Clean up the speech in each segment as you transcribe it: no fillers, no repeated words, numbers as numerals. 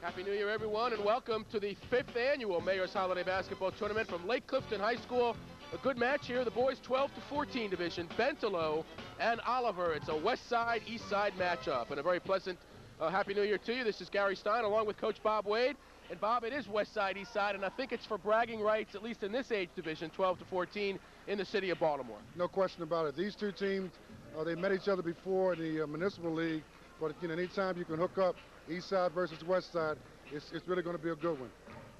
Happy New Year, everyone, and welcome to the 5th annual Mayor's Holiday Basketball Tournament from Lake Clifton High School. A good match here. The boys 12 to 14 division, Bentalou and Oliver. It's a west side, east side matchup. And a very pleasant Happy New Year to you. This is Gary Stein along with Coach Bob Wade. And Bob, it is west side, east side, and I think it's for bragging rights, at least in this age division, 12 to 14 in the city of Baltimore. No question about it. These two teams, they met each other before in the Municipal League, but anytime you can hook up east side versus west side, it's really going to be a good one.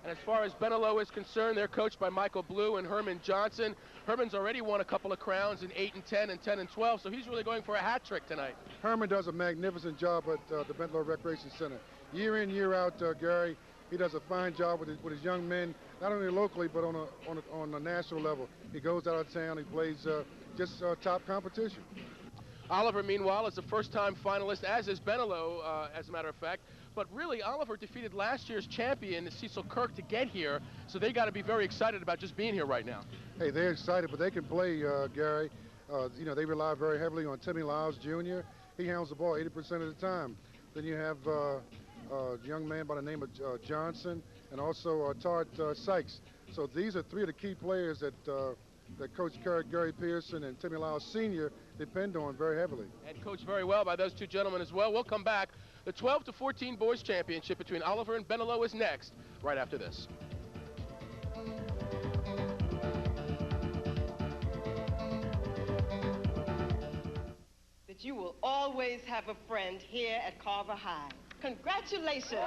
And as far as Bentalou is concerned, they're coached by Michael Blue and Herman Johnson. Herman's already won a couple of crowns in 8 and 10 and 10 and 12, so he's really going for a hat trick tonight. Herman does a magnificent job at the Bentalou Recreation Center. Year in, year out, Gary, he does a fine job with his young men, not only locally, but on a national level. He goes out of town, he plays just top competition. Oliver, meanwhile, is a first-time finalist, as is Bentalou, as a matter of fact. But really, Oliver defeated last year's champion, Cecil Kirk, to get here, so they got to be very excited about just being here right now. Hey, they're excited, but they can play, Gary. They rely very heavily on Timmy Lyles Jr. He handles the ball 80% of the time. Then you have a young man by the name of Johnson, and also Tart Sykes. So these are three of the key players that Coach Gary Pearson and Timmy Lyles Sr. depend on very heavily. And coached very well by those two gentlemen as well. We'll come back. The 12 to 14 boys championship between Oliver and Bentalou is next, right after this. That you will always have a friend here at Carver High. Congratulations.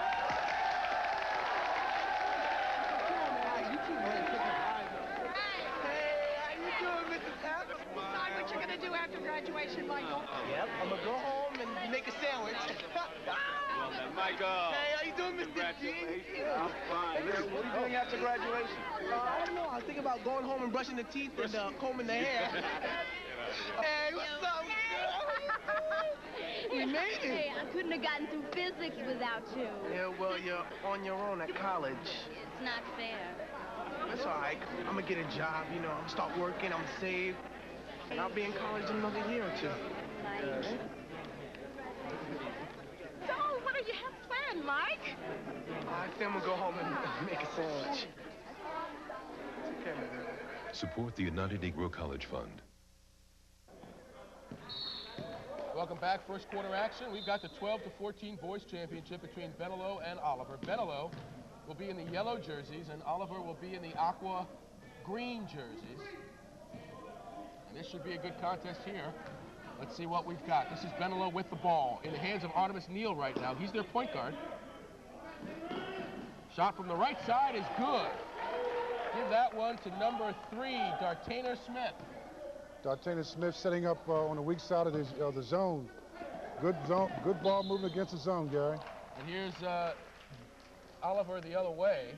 Graduation, Michael. Yep, I'm gonna go home and make a sandwich. Well then, Michael. Hey, how you doing, Mr. Congratulations. G? I'm fine. Listen, what are you doing after graduation? I don't know. I was thinking about going home and brushing the teeth and combing the hair. Hey, what's up? We made it. Hey, I couldn't have gotten through physics without you. Yeah, well, you're on your own at college. It's not fair. That's all right. I'm gonna get a job, I'm gonna start working, I'm gonna save. And I'll be in college in another year or two. Mike. So, what do you have planned, Mike? I think I'm gonna go home and make a sandwich. Okay, man. Support the United Negro College Fund. Welcome back. First quarter action. We've got the 12 to 14 boys championship between Bentalou and Oliver. Bentalou will be in the yellow jerseys, and Oliver will be in the aqua green jerseys. And this should be a good contest here. Let's see what we've got. This is Bentalou with the ball in the hands of Artemis Neal right now. He's their point guard. Shot from the right side is good. Give that one to number 3, Dartainer Smith. Dartainer Smith setting up on the weak side of the zone. Good ball movement against the zone, Gary. And here's Oliver the other way.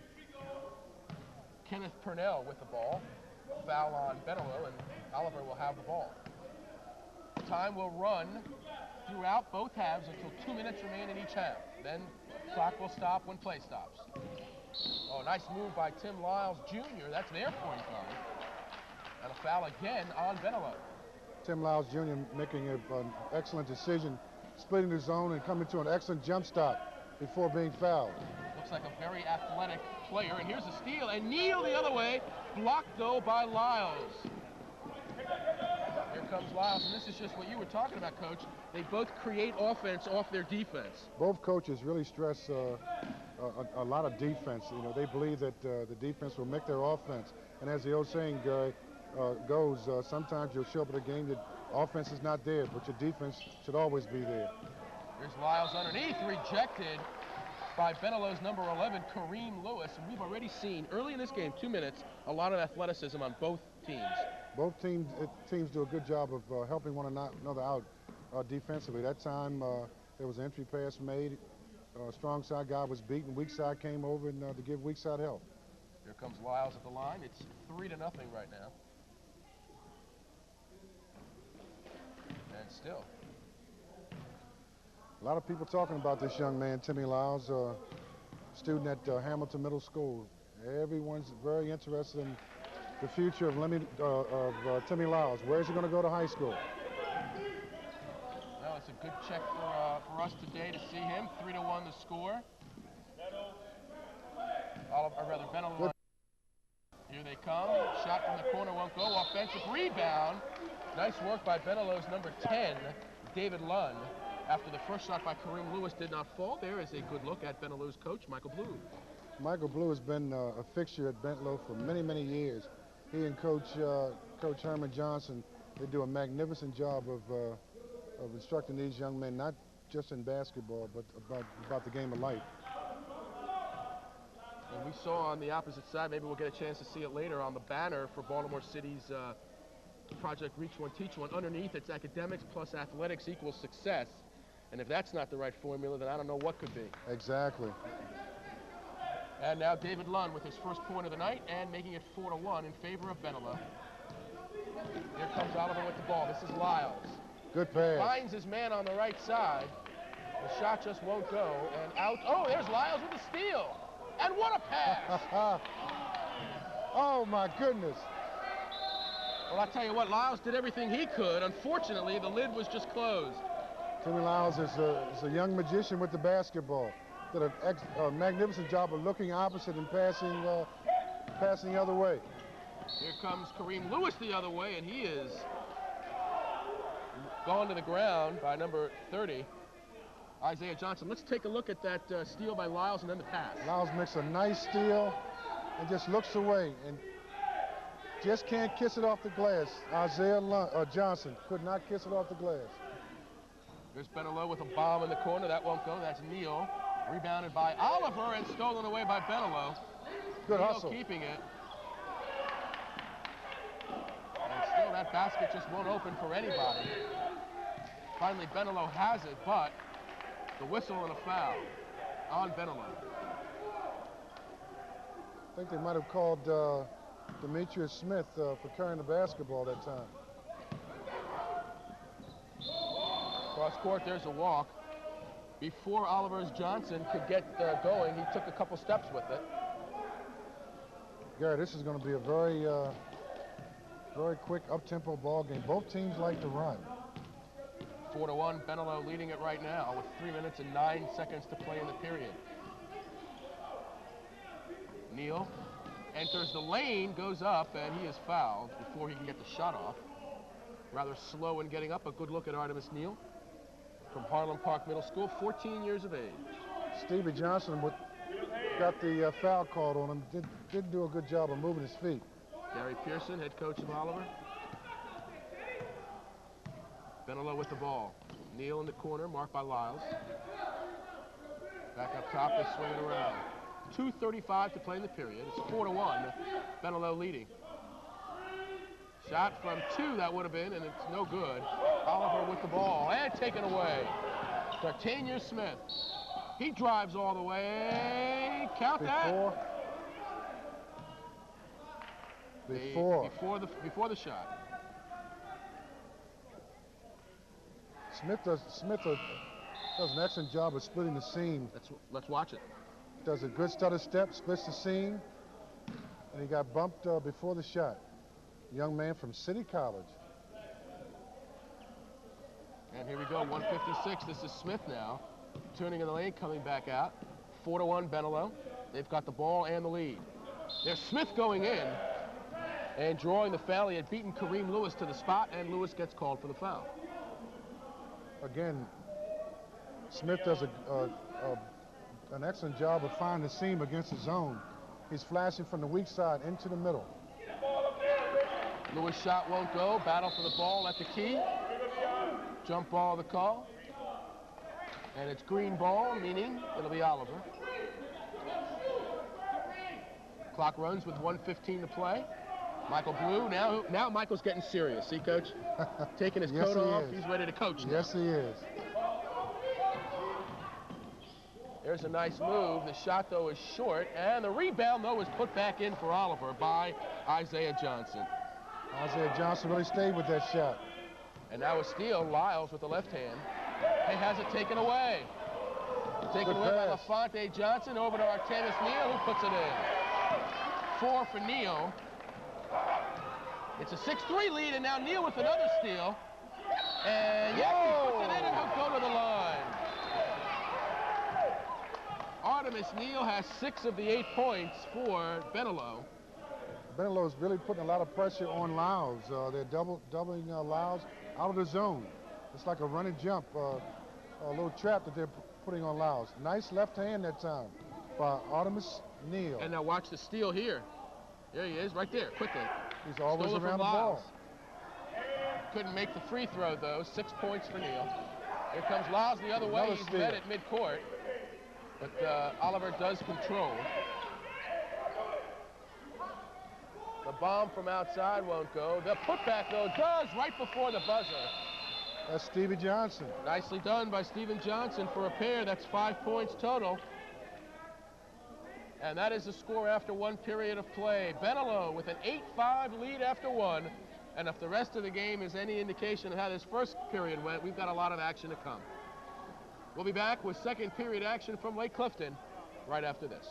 Kenneth Purnell with the ball. Foul on Bentalou, and Oliver will have the ball. Time will run throughout both halves until 2 minutes remain in each half. Then clock will stop when play stops. Oh, nice move by Tim Lyles Jr. That's their point guard. And a foul again on Bentalou. Tim Lyles Jr. making an excellent decision, splitting the zone and coming to an excellent jump stop before being fouled. Looks like a very athletic player. And here's a steal, and Neal the other way. Blocked, though, by Lyles. Here comes Lyles, and this is just what you were talking about, Coach. They both create offense off their defense. Both coaches really stress a lot of defense. They believe that the defense will make their offense. And as the old saying goes, sometimes you'll show up at a game that offense is not there, but your defense should always be there. Here's Lyles underneath, rejected by Benalou's number 11, Kareem Lewis. And we've already seen, early in this game, 2 minutes, a lot of athleticism on both teams. Both teams do a good job of helping one another out defensively. That time, there was an entry pass made. Strong side guy was beaten. Weak side came over and to give weak side help. Here comes Lyles at the line. It's 3-0 right now. And still. A lot of people talking about this young man, Timmy Lyles, student at Hamilton Middle School. Everyone's very interested in the future of Timmy Lyles. Where's he going to go to high school? Well, it's a good check for us today to see him. 3-1 the score. Bentalou. Here they come. Shot from the corner won't go. Offensive rebound. Nice work by Benalou's number 10, David Lund. After the first shot by Kareem Lewis did not fall, there is a good look at Benalou's coach, Michael Blue. Michael Blue has been a fixture at Bentalou for many, many years. He and Coach Herman Johnson, they do a magnificent job of instructing these young men, not just in basketball, but about the game of life. And we saw on the opposite side, maybe we'll get a chance to see it later, on the banner for Baltimore City's Project Reach One, Teach One. Underneath, it's academics plus athletics equals success. And if that's not the right formula, then I don't know what could be. Exactly. And now David Lund with his first point of the night and making it 4-1 in favor of Bentalou. Here comes Oliver with the ball. This is Lyles. Good pass. Finds his man on the right side. The shot just won't go. And out. Oh, there's Lyles with the steal. And what a pass! Oh, my goodness. Well, I'll tell you what, Lyles did everything he could. Unfortunately, the lid was just closed. Timmy Lyles is a young magician with the basketball. Did a magnificent job of looking opposite and passing the other way. Here comes Kareem Lewis the other way, and he is gone to the ground by number 30, Isaiah Johnson. Let's take a look at that steal by Lyles and then the pass. Lyles makes a nice steal and just looks away and just can't kiss it off the glass. Isaiah Johnson could not kiss it off the glass. There's Bentalou with a bomb in the corner. That won't go. That's Neal. Rebounded by Oliver and stolen away by Bentalou. Good Neal hustle. Keeping it. And still that basket just won't open for anybody. Finally, Bentalou has it, but the whistle and a foul on Bentalou. I think they might have called Demetrius Smith for carrying the basketball that time. Cross court, there's a walk. Before Oliver Johnson could get going, he took a couple steps with it. Gary, this is going to be a very, very quick up-tempo ball game. Both teams like to run. 4-1, Bentalou leading it right now with 3 minutes and 9 seconds to play in the period. Neal enters the lane, goes up, and he is fouled before he can get the shot off. Rather slow in getting up. A good look at Artemis Neal from Harlem Park Middle School, 14 years of age. Stevie Johnson got the foul called on him. Didn't do a good job of moving his feet. Gary Pearson, head coach of Oliver. Bentalou with the ball. Neal in the corner, marked by Lyles. Back up top, they swing it around. 2:35 to play in the period. It's 4-1, Bentalou leading. Shot from 2, that would have been, and it's no good. Oliver with the ball, and taken away. D'Artagnan Smith. He drives all the way. Count that. Before the shot. Smith does an excellent job of splitting the seam. Let's watch it. Does a good stutter step, splits the seam, and he got bumped before the shot. Young man from City College. And here we go, 156. This is Smith now. Turning in the lane, coming back out. 4-1 Bentalou. They've got the ball and the lead. There's Smith going in and drawing the foul. He had beaten Kareem Lewis to the spot, and Lewis gets called for the foul. Again, Smith does an excellent job of finding the seam against his zone. He's flashing from the weak side into the middle. Lewis shot won't go. Battle for the ball at the key. Jump ball the call. And it's green ball, meaning it'll be Oliver. Clock runs with 1:15 to play. Michael Blue, now Michael's getting serious. See, Coach? Taking his coat off. He's ready to coach now. Yes, he is. There's a nice move. The shot, though, is short. And the rebound, though, is put back in for Oliver by Isaiah Johnson. Isaiah Johnson really stayed with that shot. And now a steal. Lyles with the left hand. He has it taken away. Taken away by LaFonte Johnson over to Artemis Neal, who puts it in. 4 for Neal. It's a 6-3 lead, and now Neal with another steal. And yes, he puts it in and he'll go to the line. Artemis Neal has 6 of the 8 points for Bentalou. Bentalou is really putting a lot of pressure on Lyles. They're doubling Lyles out of the zone. It's like a running jump, a little trap that they're putting on Lyles. Nice left hand that time by Artemis Neal. And now watch the steal here. There he is, right there, quickly. He's always Stole it around from the Lyles. ball. Couldn't make the free throw, though. 6 points for Neal. Here comes Lyles the other way. Another He's steal. met at midcourt. But Oliver does control. The bomb from outside won't go. The putback, though, does right before the buzzer. That's Stevie Johnson. Nicely done by Stephen Johnson for a pair. That's 5 points total. And that is the score after 1 period of play. Bentalou with an 8-5 lead after 1. And if the rest of the game is any indication of how this first period went, we've got a lot of action to come. We'll be back with second period action from Lake Clifton right after this.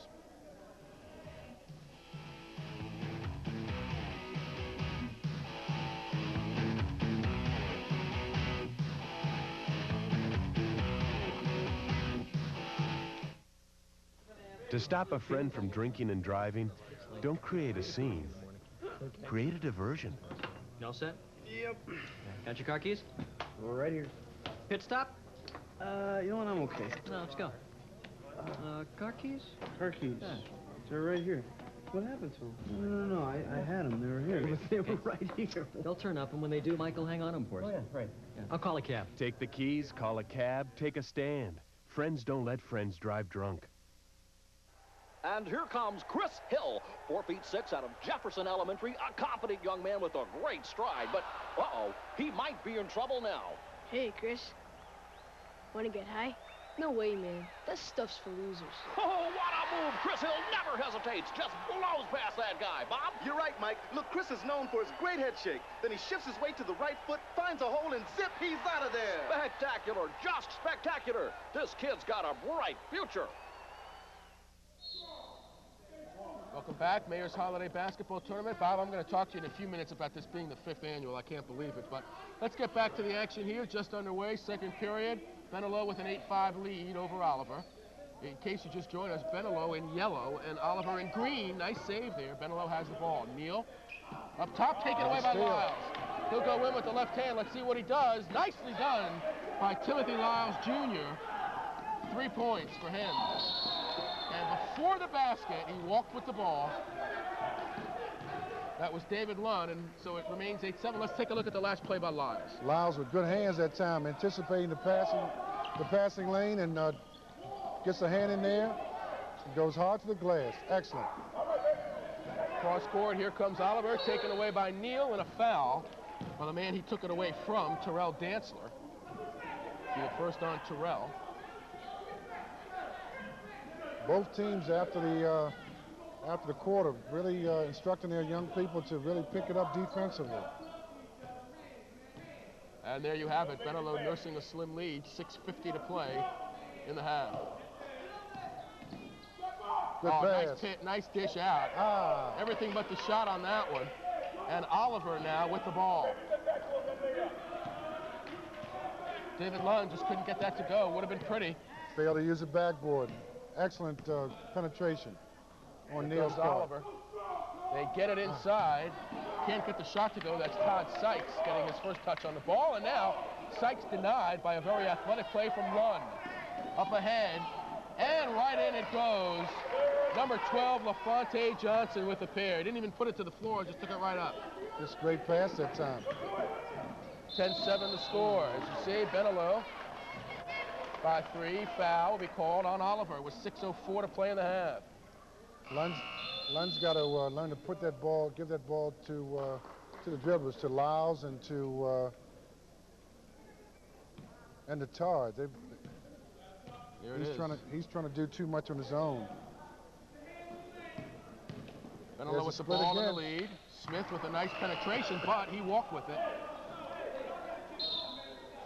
To stop a friend from drinking and driving, don't create a scene. Create a diversion. You all set? Yep. Got your car keys? Right here. Pit stop? You know what? I'm okay. No, let's go. Car keys? Car keys. Yeah. They're right here. What happened to them? No. I had them. They were here. They were right here. They'll turn up, and when they do, Michael, hang on them for us. Oh, yeah, right. Yeah. I'll call a cab. Take the keys, call a cab, take a stand. Friends don't let friends drive drunk. And here comes Chris Hill, 4 feet 6 out of Jefferson Elementary, a confident young man with a great stride. But, uh-oh, he might be in trouble now. Hey, Chris. Want to get high? No way, man. That stuff's for losers. Oh, what a move. Chris Hill never hesitates, just blows past that guy. Bob? You're right, Mike. Look, Chris is known for his great head shake. Then he shifts his weight to the right foot, finds a hole, and zip, he's out of there. Spectacular, just spectacular. This kid's got a bright future. Welcome back, Mayor's Holiday Basketball Tournament. Bob, I'm going to talk to you in a few minutes about this being the 5th annual. I can't believe it, but let's get back to the action here. Just underway, second period. Bentalou with an 8-5 lead over Oliver. In case you just joined us, Bentalou in yellow and Oliver in green. Nice save there. Bentalou has the ball. Neal up top, taken away by Lyles. He'll go in with the left hand. Let's see what he does. Nicely done by Timothy Lyles Jr. 3 points for him. And before the basket, he walked with the ball. That was David Lunn, and so it remains 8-7. Let's take a look at the last play by Lyles. Lyles with good hands that time, anticipating the passing lane, and gets a hand in there. Goes hard to the glass. Excellent. Cross court, here comes Oliver, taken away by Neal, and a foul by the man he took it away from, Terrell Dantzler. Be the first on Terrell. Both teams after the quarter really instructing their young people to really pick it up defensively. And there you have it, Bentalou nursing a slim lead, 6:50 to play in the half. Good pass. Nice dish out. Everything but the shot on that one. And Oliver now with the ball. David Lunn just couldn't get that to go. Would have been pretty. Failed to use the backboard. Excellent penetration on Neal's part. Oliver. They get it inside. Can't get the shot to go. That's Todd Sykes getting his first touch on the ball. And now Sykes denied by a very athletic play from Lunn. Up ahead. And right in it goes. Number 12, LaFonte Johnson with a pair. Didn't even put it to the floor, just took it right up. Just great pass that time. 10-7 the score. As you see, Bentalou by 3. Foul will be called on Oliver with 6:04 to play in the half. Lunn's got to learn to put that ball, give that ball to the dribblers, to Lyles and to Tard. He's trying to do too much on his own. Bentalou with the ball in the lead. Smith with a nice penetration, but he walked with it.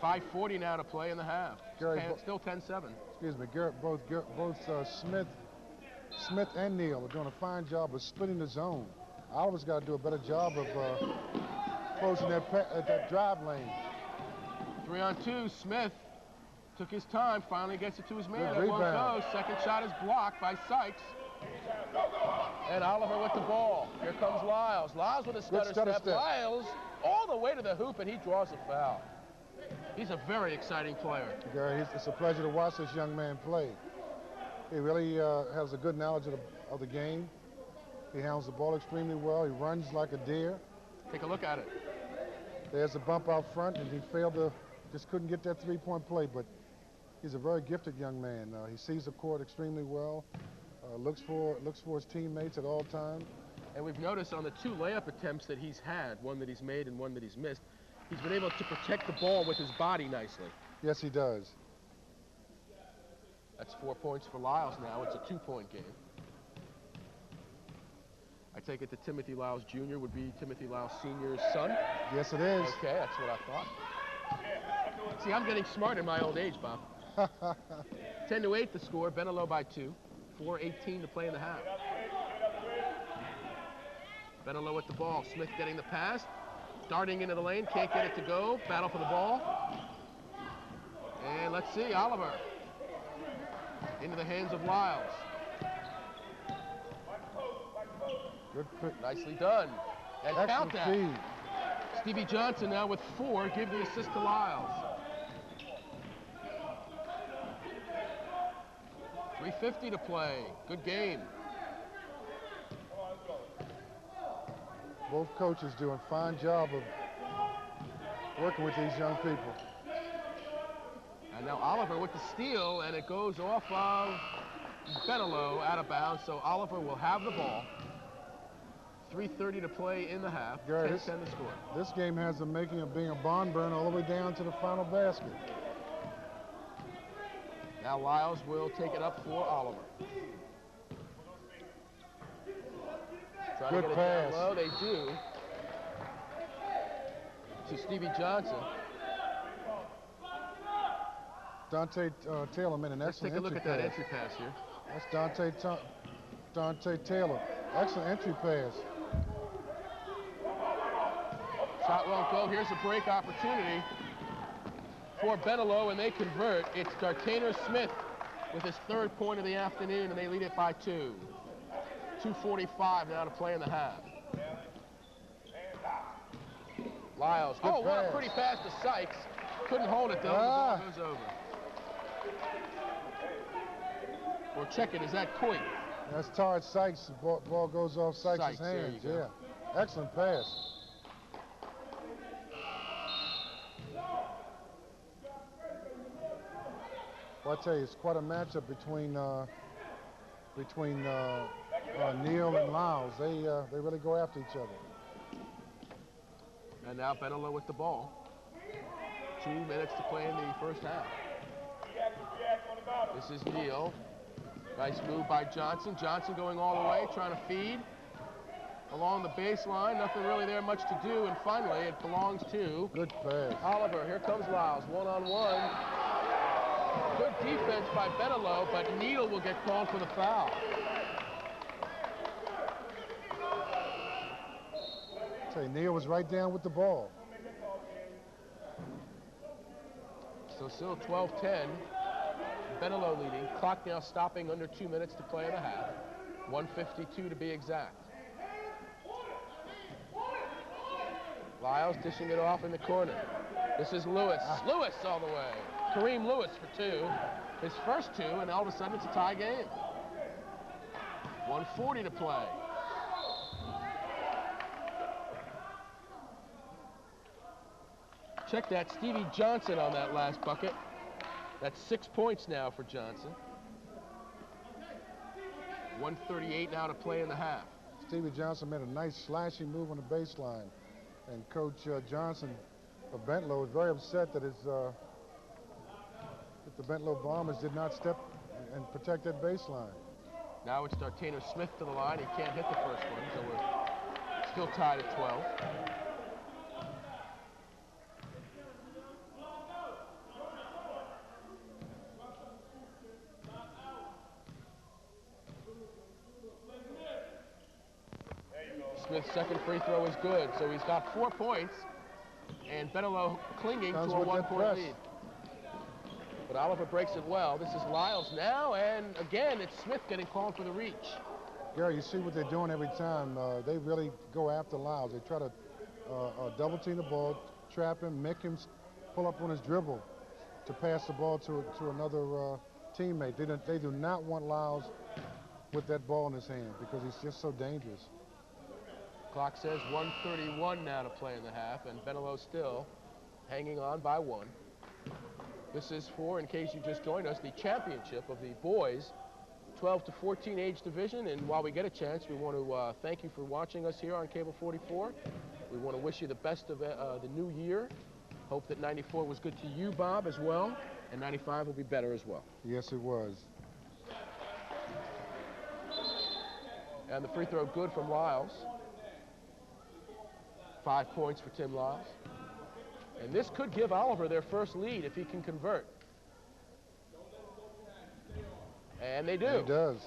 5:40 now to play in the half. Still 10-7. Excuse me, both Smith and Neal are doing a fine job of splitting the zone. Oliver's got to do a better job of closing that drive lane. 3-on-2, Smith Took his time, finally gets it to his man. Good It won't rebound. go. Second shot is blocked by Sykes. And Oliver with the ball. Here comes Lyles. Lyles with a stutter step. Lyles all the way to the hoop, and he draws a foul. He's a very exciting player. Gary, it's a pleasure to watch this young man play. He really has a good knowledge of the game. He handles the ball extremely well. He runs like a deer. Take a look at it. There's a bump out front, and he failed to, just couldn't get that three-point play, but he's a very gifted young man. He sees the court extremely well, looks for his teammates at all times. And we've noticed on the 2 layup attempts that he's had, one that he's made and one that he's missed, he's been able to protect the ball with his body nicely. Yes, he does. That's 4 points for Lyles now. It's a 2-point game. I take it that Timothy Lyles Jr. would be Timothy Lyles Sr.'s son? Yes, it is. Okay, that's what I thought. See, I'm getting smart in my old age, Bob. 10-8 the score. Bentalou by 2. 4:18 to play in the half. Bentalou with the ball. Smith getting the pass. Darting into the lane. Can't get it to go. Battle for the ball. And let's see, Oliver. Into the hands of Lyles. Good. Nicely done. And Excellent count that. feed. Stevie Johnson now with 4. Give the assist to Lyles. 3:50 to play. Good game. Both coaches doing a fine job of working with these young people. And now Oliver with the steal, and it goes off of Bentalou out of bounds, so Oliver will have the ball. 3:30 to play in the half. 10-10 to score. This game has the making of being a barn burn all the way down to the final basket. Now Lyles will take it up for Oliver. Trying Good to get pass. it down low. They do. To Stevie Johnson. Dante Taylor made an Let's take excellent a look at that entry pass here. That's Dante Taylor. Excellent entry pass. Shot won't go. Here's a break opportunity for Bentalou, and they convert. It's Dartainer Smith with his 3rd point of the afternoon, and they lead it by 2. 2:45 now to play in the half. Lyles. Good what a pass. pretty pass to Sykes. Couldn't hold it, though. The ball goes over. Or check it. Is that Coit? That's Tard Sykes. The ball goes off Sykes' hands. There you go. Yeah. Excellent pass. Well, I tell you, it's quite a matchup between Neal and Lyles. They really go after each other. And now Bentalou with the ball. 2 minutes to play in the first half. This is Neal. Nice move by Johnson. Johnson going all the way, trying to feed along the baseline. Nothing really there much to do. And finally, it belongs to Good pass. Oliver. Here comes Lyles. One-on-one. Good defense by Bentalou, but Neal will get called for the foul. I tell you, Neal was right down with the ball. So still 12-10. Bentalou leading. Clock now stopping under 2 minutes to play in the half. 1:52 to be exact. Lyles dishing it off in the corner. This is Lewis. Lewis all the way. Kareem Lewis for 2. His first 2, and all of a sudden it's a tie game. 1:40 to play. Check that, Stevie Johnson on that last bucket. That's 6 points now for Johnson. 1:38 now to play in the half. Stevie Johnson made a nice slashing move on the baseline. And Coach Johnson of Bentalou was very upset that that the Bentalou Bombers did not step and protect that baseline. Now it's Dartainer Smith to the line. He can't hit the first one, so we're still tied at 12. Smith's second free throw is good, so he's got 4 points, and Bentalou clinging to a 1-point lead. But Oliver breaks it well. This is Lyles now, and again, it's Smith getting called for the reach. Gary, you see what they're doing every time. They really go after Lyles. They try to double team the ball, trap him, make him pull up on his dribble to pass the ball to another teammate. They do not want Lyles with that ball in his hand because he's just so dangerous. Clock says 1:31 now to play in the half, and Bentalou still hanging on by 1. This is for, in case you just joined us, the championship of the boys 12 to 14 age division. And while we get a chance, we want to thank you for watching us here on Cable 44. We want to wish you the best of the new year. Hope that 94 was good to you, Bob, as well, and 95 will be better as well. Yes, it was. And the free throw good from Lyles. 5 points for Tim Lyles. And this could give Oliver their first lead if he can convert. And they do. He does.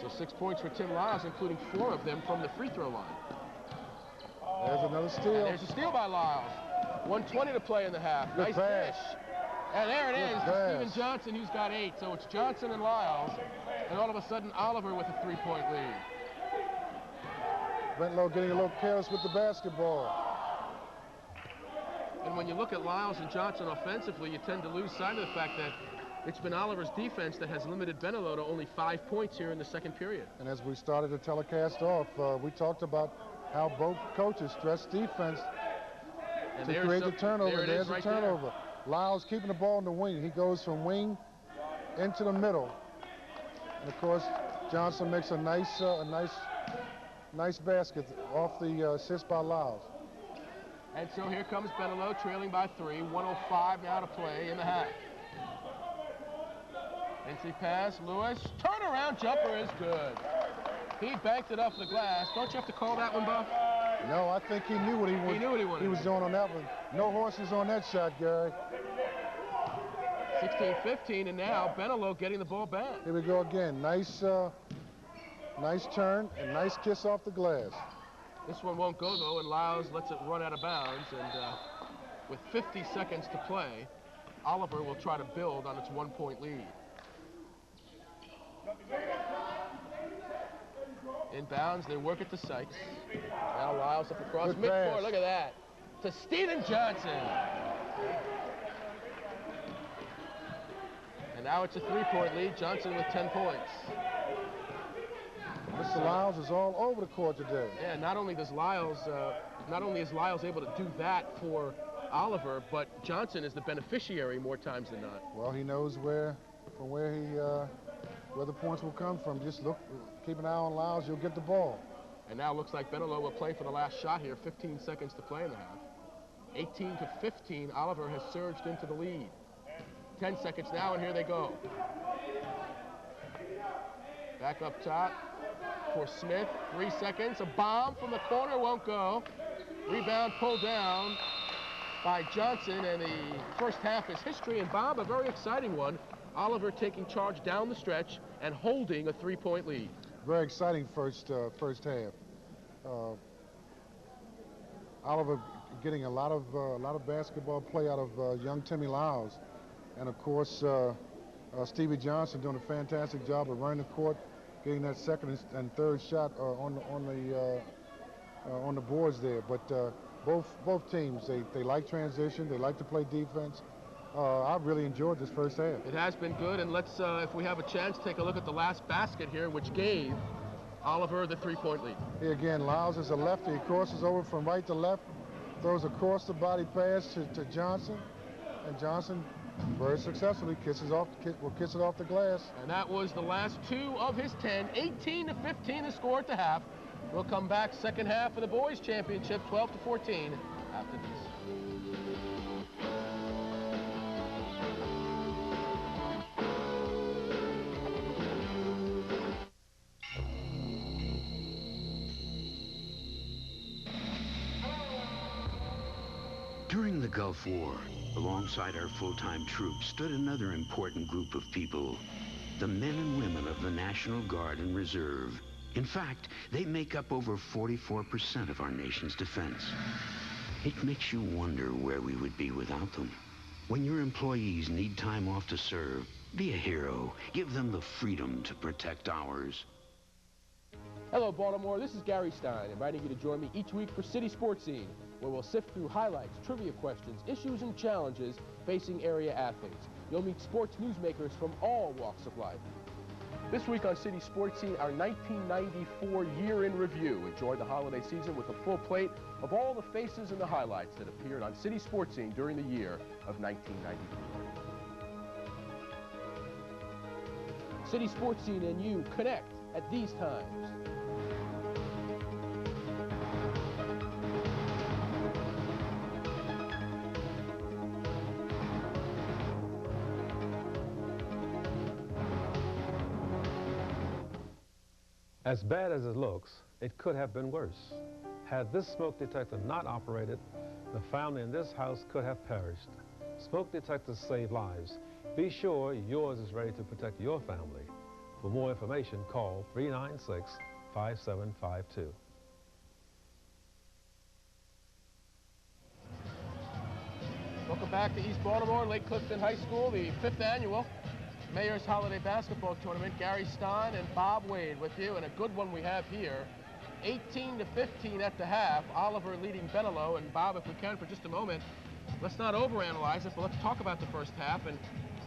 So 6 points for Tim Lyles, including 4 of them from the free throw line. There's another steal. And there's a steal by Lyles. 1:20 to play in the half. Good nice pass. dish. And there it is, Stephen Johnson, who's got 8. So it's Johnson and Lyles. And all of a sudden, Oliver with a 3-point lead. Bentalou getting a little careless with the basketball. And when you look at Lyles and Johnson offensively, you tend to lose sight of the fact that it's been Oliver's defense that has limited Bentalou to only 5 points here in the second period. And as we started the telecast off, we talked about how both coaches stress defense and to create the turnover. There's a turnover. Lyles keeping the ball in the wing. He goes from wing into the middle. And of course, Johnson makes a nice basket off the assist by Lyles. And so here comes Bentalou trailing by 3. 1:05 now to play in the half. Entry pass, Lewis. Turnaround jumper is good. He banked it off the glass. Don't you have to call that one, Bob? No, I think he knew what he was doing on that one. No horses on that shot, Gary. 16-15, and now Bentalou getting the ball back. Here we go again. Nice turn and nice kiss off the glass. This one won't go, though, and Lyles lets it run out of bounds. And with 50 seconds to play, Oliver will try to build on its 1-point lead. Inbounds, they work it to Sykes. Now Lyles up across midcourt. Look at that. To Stephen Johnson. And now it's a 3-point lead. Johnson with 10 points. Mr. Lyles is all over the court today. Yeah, not only is Lyles able to do that for Oliver, but Johnson is the beneficiary more times than not. Well, he knows where the points will come from. Just keep an eye on Lyles, you'll get the ball. And now it looks like Bentalou will play for the last shot here. 15 seconds to play in the half. 18-15, Oliver has surged into the lead. 10 seconds now, and here they go. Back up top for Smith. 3 seconds. A bomb from the corner won't go. Rebound pulled down by Johnson, and the first half is history. And Bob, a very exciting one. Oliver taking charge down the stretch and holding a 3-point lead. Very exciting first half. Oliver getting a lot of basketball play out of young Timmy Lyles, and of course Stevie Johnson doing a fantastic job of running the court, getting that second and third shot on the boards there. But both teams, they like transition, they like to play defense. I've really enjoyed this first half. It has been good, and let's, if we have a chance, take a look at the last basket here, which gave Oliver the 3-point lead. Here again, Lyles is a lefty. He crosses over from right to left, throws a cross-the-body pass to Johnson, and Johnson very successfully will kiss it off the glass. And that was the last 2 of his 10. 18-15 the score at the half. We'll come back second half of the boys' championship, 12-14 after this. During the Gulf War, alongside our full-time troops stood another important group of people, the men and women of the National Guard and Reserve. In fact, they make up over 44% of our nation's defense. It makes you wonder where we would be without them. When your employees need time off to serve, be a hero. Give them the freedom to protect ours. Hello, Baltimore. This is Gary Stein, inviting you to join me each week for City Sports Scene, where we'll sift through highlights, trivia questions, issues, and challenges facing area athletes. You'll meet sports newsmakers from all walks of life. This week on City Sports Scene, our 1994 year in review. Enjoy the holiday season with a full plate of all the faces and the highlights that appeared on City Sports Scene during the year of 1994. City Sports Scene and you connect at these times. As bad as it looks, it could have been worse. Had this smoke detector not operated, the family in this house could have perished. Smoke detectors save lives. Be sure yours is ready to protect your family. For more information, call 396-5752. Welcome back to East Baltimore, Lake Clifton High School, the 5th annual Mayor's Holiday Basketball Tournament. Gary Stein and Bob Wade with you, and a good one we have here. 18-15 at the half. Oliver leading Bentalou. And Bob, if we can for just a moment, let's not overanalyze it, but let's talk about the first half and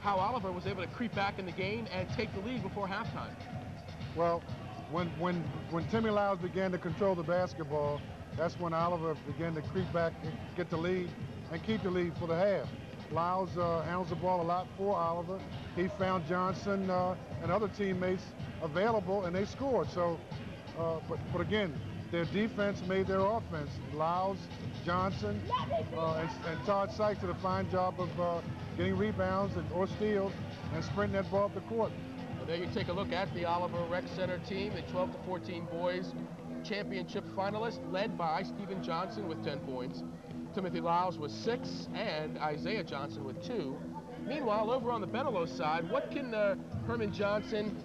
how Oliver was able to creep back in the game and take the lead before halftime. Well, when Timmy Lyles began to control the basketball, that's when Oliver began to creep back, get the lead, and keep the lead for the half. Lyles handles the ball a lot for Oliver. He found Johnson and other teammates available, and they scored. So, but again, their defense made their offense. Lyles, Johnson, and Todd Sykes did a fine job of getting rebounds or steals and sprinting that ball up the court. Well, there you take a look at the Oliver Rec Center team, the 12-14 boys championship finalist, led by Stephen Johnson with 10 points. Timothy Lyles with 6, and Isaiah Johnson with 2. Meanwhile, over on the Bentalou side, what can Herman Johnson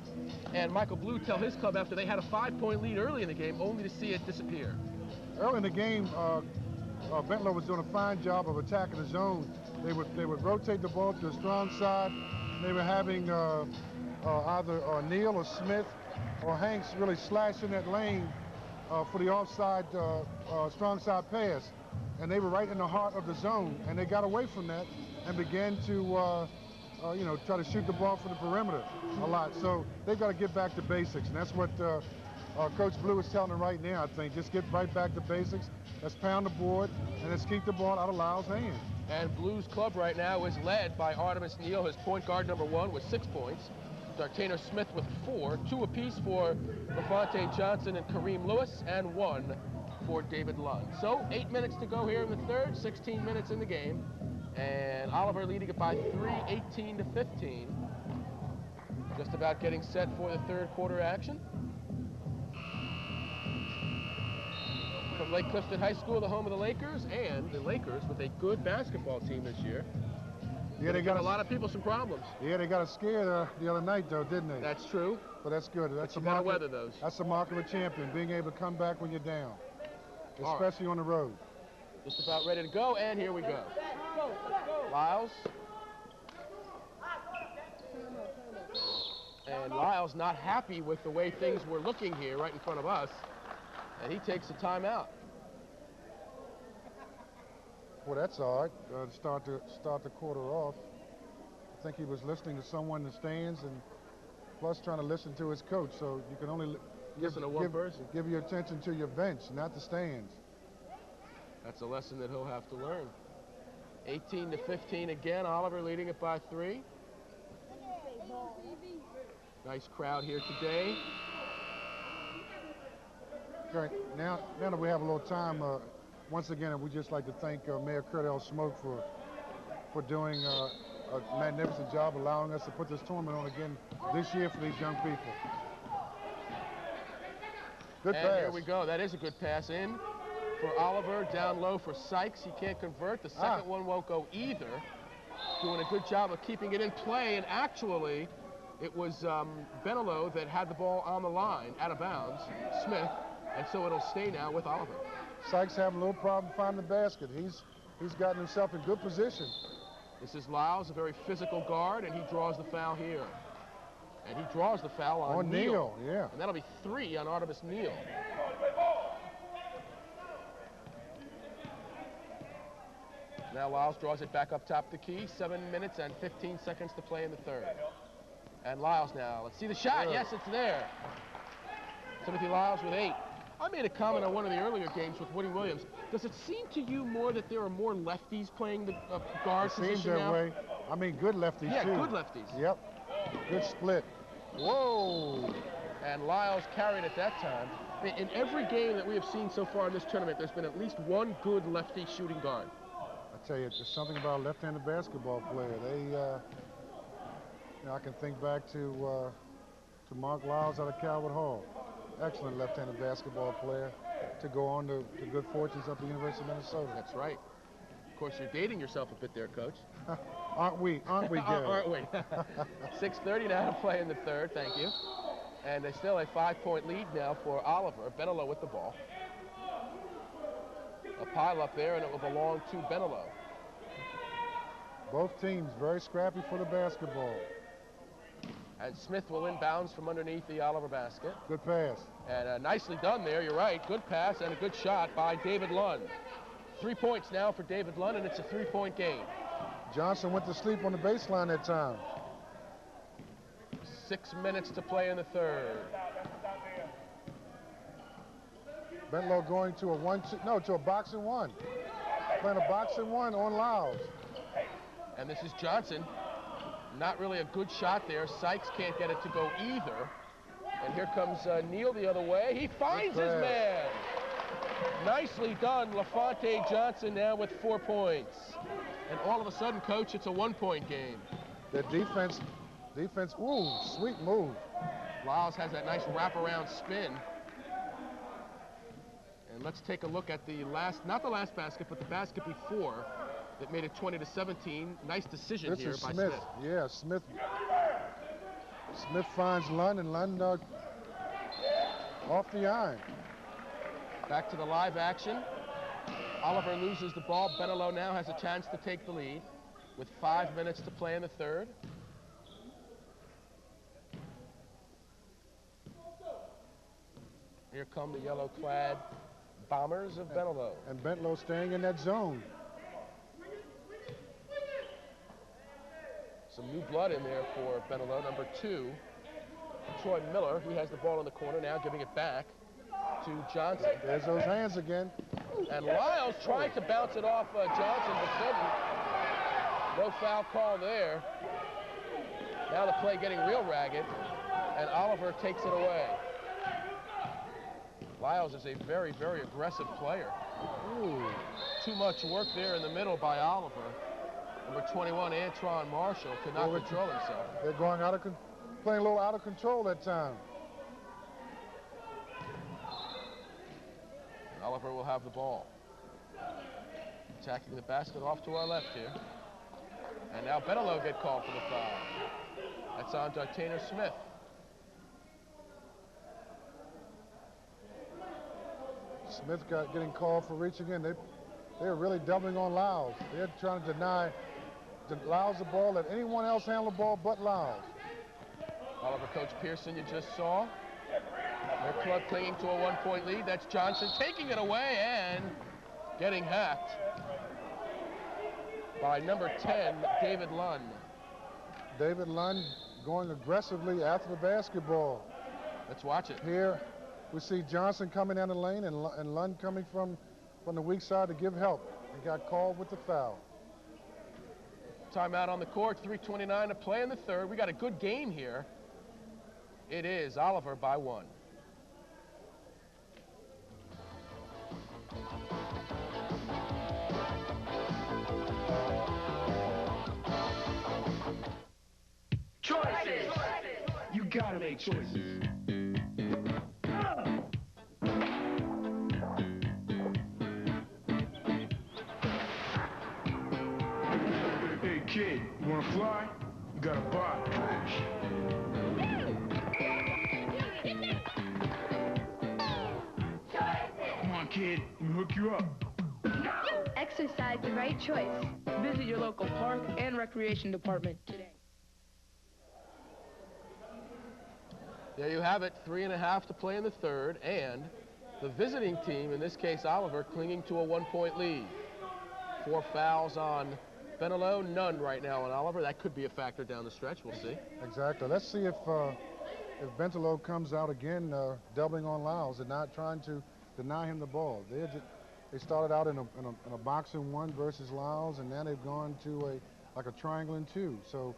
and Michael Blue tell his club after they had a 5-point lead early in the game, only to see it disappear? Early in the game, Bentalou was doing a fine job of attacking the zone. They would rotate the ball to a strong side. They were having either Neal or Smith or Hanks really slash in that lane for the offside, strong side pass. And they were right in the heart of the zone, and they got away from that and began to, try to shoot the ball from the perimeter a lot. So they've got to get back to basics, and that's what Coach Blue is telling them right now, I think. Just get right back to basics. Let's pound the board, and let's keep the ball out of Lyles' hands. And Blue's club right now is led by Artemis Neal, his point guard number 1, with 6 points. Dartaner Smith with 4, 2 apiece for LaFontaine Johnson and Kareem Lewis, and 1 for David Lund. So 8 minutes to go here in the third, 16 minutes in the game, and Oliver leading it by 3, 18-15. Just about getting set for the third quarter action. From Lake Clifton High School, the home of the Lakers, and the Lakers with a good basketball team this year. Yeah, they got a lot of people some problems. Yeah, they got a scare the other night, though, didn't they? That's true. But that's good. That's you gotta weather those. That's the mark of a champion, being able to come back when you're down, especially on the road. Just about ready to go, and here we go. Lyles. And Lyles not happy with the way things were looking here right in front of us, and he takes a timeout. Well, that's odd, to start the quarter off. I think he was listening to someone in the stands, and plus trying to listen to his coach, so you can only give your attention to your bench, not the stands. That's a lesson that he'll have to learn. 18-15 again, Oliver leading it by 3. Nice crowd here today. Great. Now that we have a little time, once again, we'd just like to thank Mayor Kurt L. Smoke for doing a magnificent job allowing us to put this tournament on again this year for these young people. Good pass. Here we go. That is a good pass in for Oliver, down low for Sykes. He can't convert. The second one won't go either. Doing a good job of keeping it in play, and actually it was Bentalou that had the ball on the line, out of bounds, Smith, and so it'll stay now with Oliver. Sykes having a little problem finding the basket. He's gotten himself in good position. This is Lyles, a very physical guard, and he draws the foul here. And he draws the foul on Neal. Yeah. And that'll be 3 on Artemis Neal. Now Lyles draws it back up top the key. 7 minutes and 15 seconds to play in the third. And Lyles now. Let's see the shot. Yes, it's there. Timothy Lyles with 8. I made a comment on one of the earlier games with Woody Williams. Does it seem to you more that there are more lefties playing the guard position now? It seems that way. I mean, good lefties, too. Yeah, good lefties. Yep. Good split. Whoa. And Lyles carried at that time. In every game that we have seen so far in this tournament, there's been at least one good lefty shooting guard. I tell you, there's something about a left-handed basketball player. They, you know, I can think back to Mark Lyles out of Calvert Hall. Excellent left-handed basketball player to go on to good fortunes up at the University of Minnesota. That's right. Of course, you're dating yourself a bit there, Coach. Aren't we? Aren't we, Gary? Aren't we? 6:30 now to play in the third. Thank you. And there's still a 5-point lead now for Oliver. Bentalou with the ball. A pile up there, and it will belong to Bentalou. Both teams very scrappy for the basketball. And Smith will inbounds from underneath the Oliver basket. Good pass. And nicely done there, you're right. Good pass and a good shot by David Lund. 3 points now for David Lund, and it's a 3-point game. Johnson went to sleep on the baseline that time. 6 minutes to play in the third. Bentalou going to a box and one. Playing a box and one on Lyles. And this is Johnson. Not really a good shot there. Sykes can't get it to go either. And here comes Neal the other way. He finds his man. Nicely done. LaFonte Johnson now with 4 points. And all of a sudden, Coach, it's a 1-point game. The defense, ooh, sweet move. Lyles has that nice wraparound spin. And let's take a look at the last, not the last basket, but the basket before that made it 20-17. Nice decision this here is by Smith. Smith. Yeah, Smith finds Lund, and Lund off the iron. Back to the live action. Oliver loses the ball. Bentalou now has a chance to take the lead with 5 minutes to play in the third. Here come the yellow-clad Bombers of Bentalou. And Bentalou staying in that zone. Some new blood in there for Bentalou, number 2. Troy Miller, he has the ball in the corner now, giving it back to Johnson. There's those hands again. And Lyles tried to bounce it off Johnson, but couldn't. No foul call there. Now the play getting real ragged, and Oliver takes it away. Lyles is a very, very aggressive player. Ooh, too much work there in the middle by Oliver. Number 21, Antron Marshall, could not control himself. They're going playing a little out of control that time. And Oliver will have the ball. Attacking the basket off to our left here. And now Bentalou get called for the foul. That's on Dartainer Smith. Smith getting called for reaching in. They're really doubling on Lyles. They're trying to deny Lyles the ball, let anyone else handle the ball but Lyles. Oliver, Coach Pearson, you just saw. Their club clinging to a 1-point lead. That's Johnson taking it away and getting hacked by number 10, David Lund. David Lund going aggressively after the basketball. Let's watch it. Here we see Johnson coming down the lane and Lund coming from the weak side to give help. He got called with the foul. Timeout on the court, 3:29 to play in the third. We got a good game here. It is Oliver by 1. Choices! You gotta make choices. Hey kid, you wanna fly? You gotta buy. Come on kid, let me hook you up. Exercise the right choice. Visit your local park and recreation department today. There you have it, 3.5 to play in the third, and the visiting team, in this case Oliver, clinging to a 1-point lead. 4 fouls on Bentalou, none right now on Oliver. That could be a factor down the stretch, we'll see. Exactly. Let's see if Bentalou comes out again, doubling on Lyles and not trying to deny him the ball. They started out in a boxing 1 versus Lyles, and now they've gone to a triangle in 2. So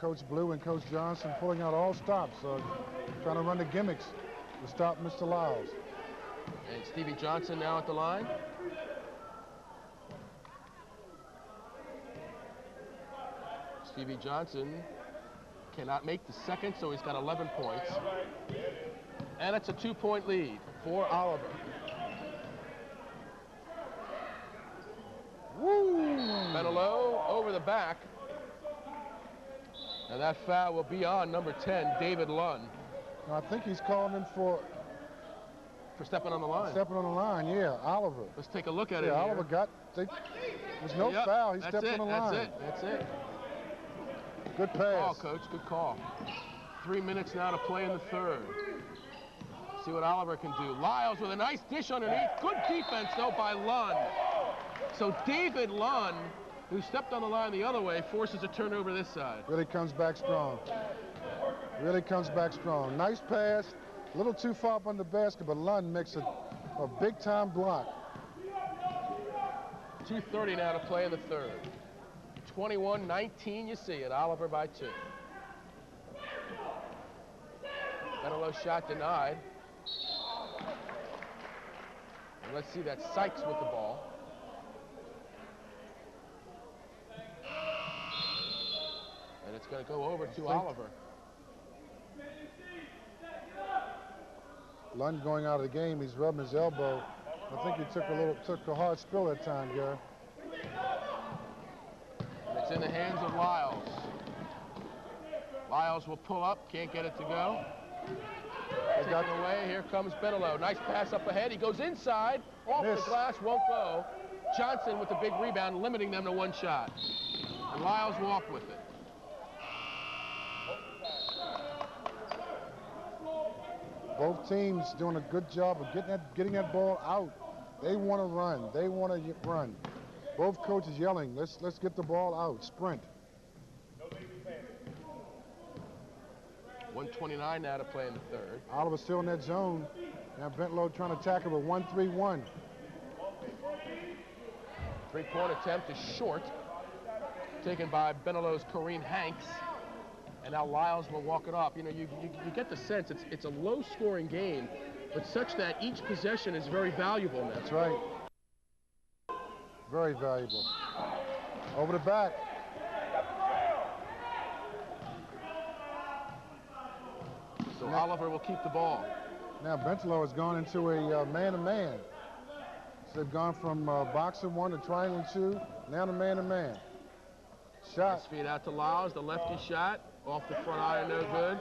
Coach Blue and Coach Johnson pulling out all stops, trying to run the gimmicks to stop Mr. Lyles. And Stevie Johnson now at the line. Stevie Johnson cannot make the second, so he's got 11 points. And it's a 2-point lead for Oliver. Woo! Bentalou over the back. And that foul will be on number 10, David Lunn. I think he's calling him for stepping on the line. Stepping on the line, yeah, Oliver. Let's take a look at it. Yeah, Oliver there's no foul. He stepped on the line. That's it. Good pass. Good call, Coach. Good call. 3 minutes now to play in the third. See what Oliver can do. Lyles with a nice dish underneath. Good defense, though, by Lunn. So David Lunn, who stepped on the line the other way, forces a turnover this side. Really comes back strong. Really comes back strong. Nice pass. A little too far up on the basket, but Lunn makes a big-time block. 2:30 now to play in the third. 21-19, you see it. Oliver by 2. Bentalou shot denied. And let's see that Sykes with the ball. And it's going to go over to Oliver. Lunn going out of the game. He's rubbing his elbow. I think he took a hard spill that time, Gary. And it's in the hands of Lyles. Lyles will pull up, can't get it to go. Taken away, here comes Bentalou. Nice pass up ahead, he goes inside, off the glass, won't go. Johnson with the big rebound, limiting them to 1 shot. And Lyles will walk with it. Both teams doing a good job of getting that ball out. They want to run. They want to run. Both coaches yelling, let's get the ball out. Sprint. 1:29 now to play in the third. Oliver still in that zone. Now Bentalou trying to tackle with 1-3-1. 3-point attempt is short. Taken by Bentalou's Kareem Hanks. And now Lyles will walk it off. You know, you get the sense it's a low-scoring game, but such that each possession is very valuable now. That's right. Very valuable. Over the back. So Oliver will keep the ball. Now Bentalou has gone into a man-to-man. So they've gone from boxing 1 to triangle 2, now to man-to-man. Shot. Nice feed out to Lyles, the lefty shot. Off the front iron, no good.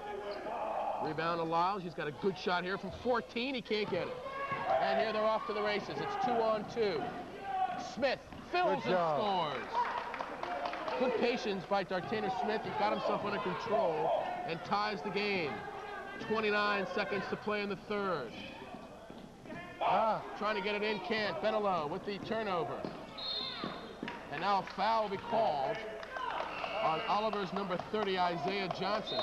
Rebound to Lyles. He's got a good shot here from 14. He can't get it. And here they're off to the races. It's 2-on-2. Smith fills and scores. Good patience by Dartainer Smith. He got himself under control and ties the game. 29 seconds to play in the third. Trying to get it in, can't. Bentalou with the turnover. And now a foul will be called on Oliver's number 30, Isaiah Johnson.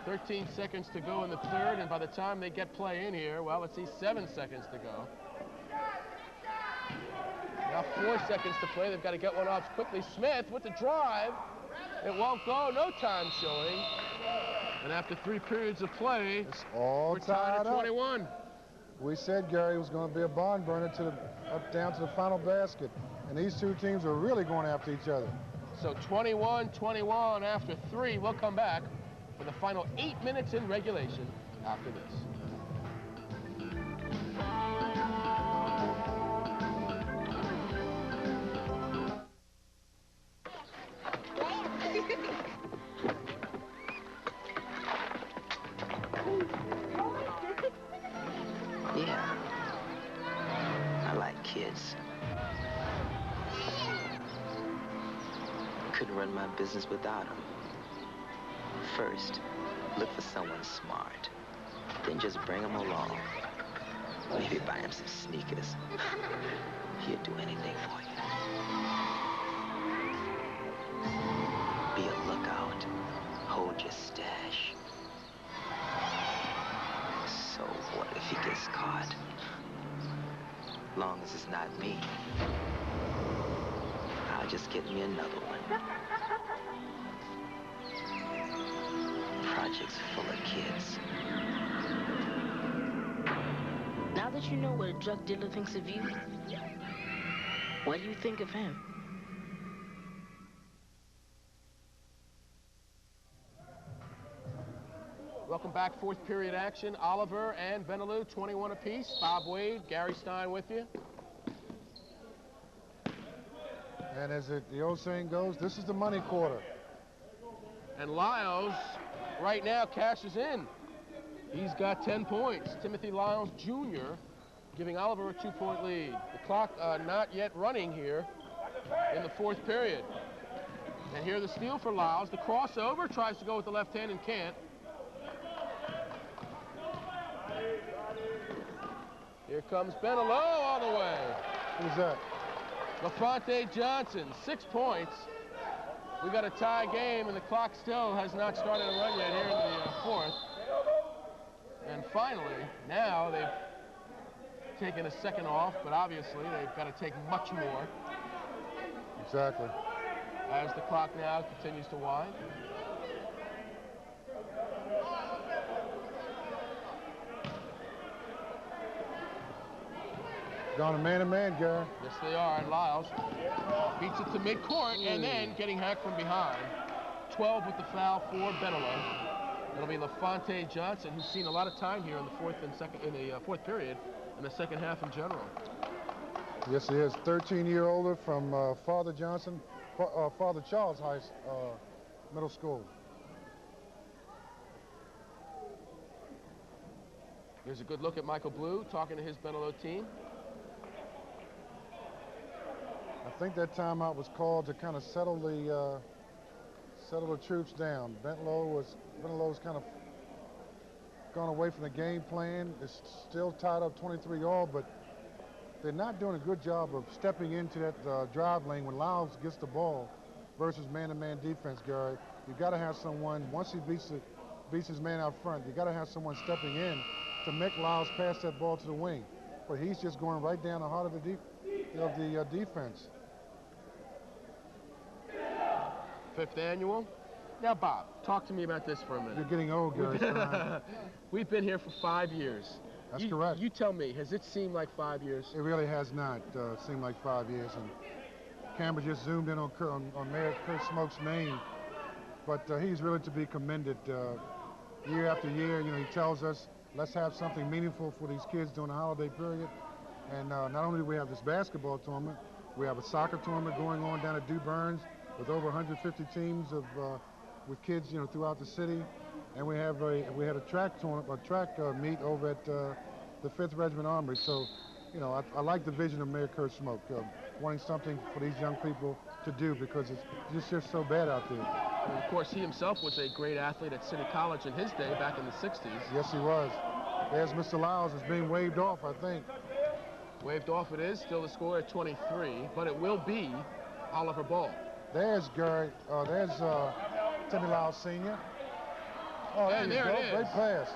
13 seconds to go in the third, and by the time they get play in here, well, let's see, 7 seconds to go. Now 4 seconds to play. They've got to get one off quickly. Smith with the drive. It won't go. No time showing. And after 3 periods of play, it's all we're tied at 21. We said Gary was going to be a barn burner up down to the final basket. And these two teams are really going after each other. So 21-21 after 3. We'll come back for the final 8 minutes in regulation after this. Yeah. kids. Couldn't run my business without them. First, look for someone smart. Then just bring them along. Maybe buy him some sneakers. He'll do anything for you. Be a lookout. Hold your stash. So what if he gets caught? Long as it's not me, I'll just get me another one. Project's full of kids. Now that you know what a drug dealer thinks of you, what do you think of him? Welcome back, fourth period action. Oliver and Bentalou, 21 apiece. Bob Wade, Gary Stein with you. And as the old saying goes, this is the money quarter. And Lyles, right now, cashes in. He's got 10 points. Timothy Lyles Jr. giving Oliver a 2-point lead. The clock not yet running here in the fourth period. And here the steal for Lyles. The crossover, tries to go with the left hand and can't. Here comes Bentalou all the way. Who's that? LaFonte Johnson, 6 points. We got a tie game, and the clock still has not started to run yet here in the fourth. And finally, now they've taken a second off, but obviously they've got to take much more. Exactly. As the clock now continues to wind. Gone a man-to-man, Gary. Yes, they are, and Lyles beats it to midcourt, and then getting hacked from behind. 12 with the foul for Bentalou. It'll be LaFonte Johnson, who's seen a lot of time here in the fourth period, and the second half in general. Yes, he is. 13-year-older from Father Johnson, Father Charles Middle School. Here's a good look at Michael Blue talking to his Bentalou team. I think that timeout was called to kind of settle the troops down. Bentalow's kind of gone away from the game plan. It's still tied up 23 all, but they're not doing a good job of stepping into that drive lane when Lyles gets the ball versus man-to-man defense, Gary. You've got to have someone, once he beats his man out front, you got to have someone stepping in to make Lyles pass that ball to the wing. But he's just going right down the heart of the defense. Fifth annual. Now, Bob, talk to me about this for a minute. You're getting old, Gary. We've been here for 5 years. That's correct. You tell me, has it seemed like 5 years? It really has not seemed like 5 years. And camera just zoomed in on Mayor Kurt Smoke's name. But he's really to be commended. Year after year, he tells us, let's have something meaningful for these kids during the holiday period. And not only do we have this basketball tournament, we have a soccer tournament going on down at Dew Burns with over 150 teams with kids, throughout the city, and we had a track tournament, meet over at the 5th Regiment Armory. So, I like the vision of Mayor Kurt Smoke, wanting something for these young people to do because it's just so bad out there. And of course, he himself was a great athlete at City College in his day back in the 60s. Yes, he was. There's Mr. Lyles is being waved off, I think. Waved off it is, still the score at 23, but it will be Oliver Ball. There's Gary. There's Timmy Lyles Sr. Oh, there you go. It is. Great pass.